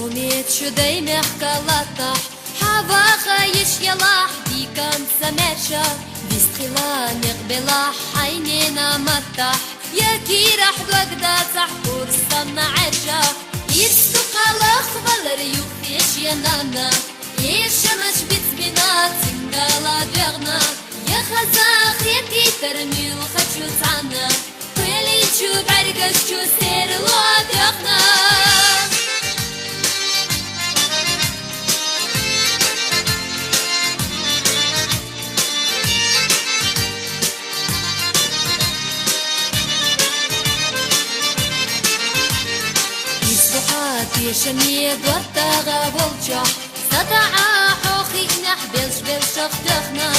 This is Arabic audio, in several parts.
Умеет чудой мягко латах, Хава хаиш ялах, дикан самеша, Вистрила нербела حينينا متح يا كي راح بقدا تحقور صنع عجا يستق على خبل ريوخ فيش يا نانا يشمش بتبنا تنقالا دغنا يا خزاخ يتي ترمي وخشو تعنا ويلي تشوف عرقش شو سير لا دغنا يشمي دوتاغا بولجا سدعا حوخي نحبلش بلشخ دخنا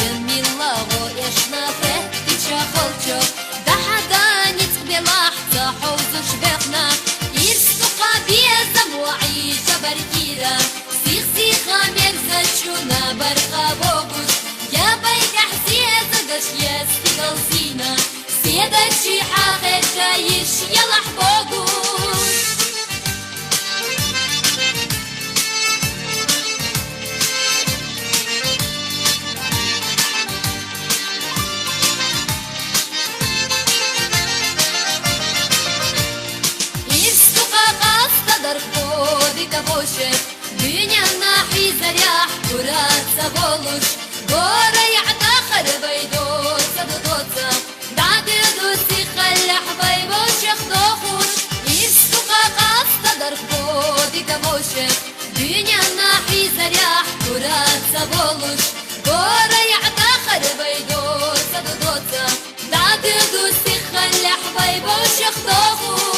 يمي الله وإشنا فتي شخلجا دحدا نتقبل أحتا حوزش بخنا يرسقا بيزم وعي جبر كيرا سيخ سيخا مرزا شونا برقا بوغوش يا بيك حسيا زدش يستقل زينا سيدا شيحا خيشا يش يلح بوغوش Боже, дыня нахи зарях, кураться волуш, гора яхта харбай доца додоца, дады доси халях бай бошех дохуш, истука каста дарходика Боже, дыня нахи зарях, кураться волуш, гора яхта харбай доца додоца, дады доси халях бай бошех дохуш.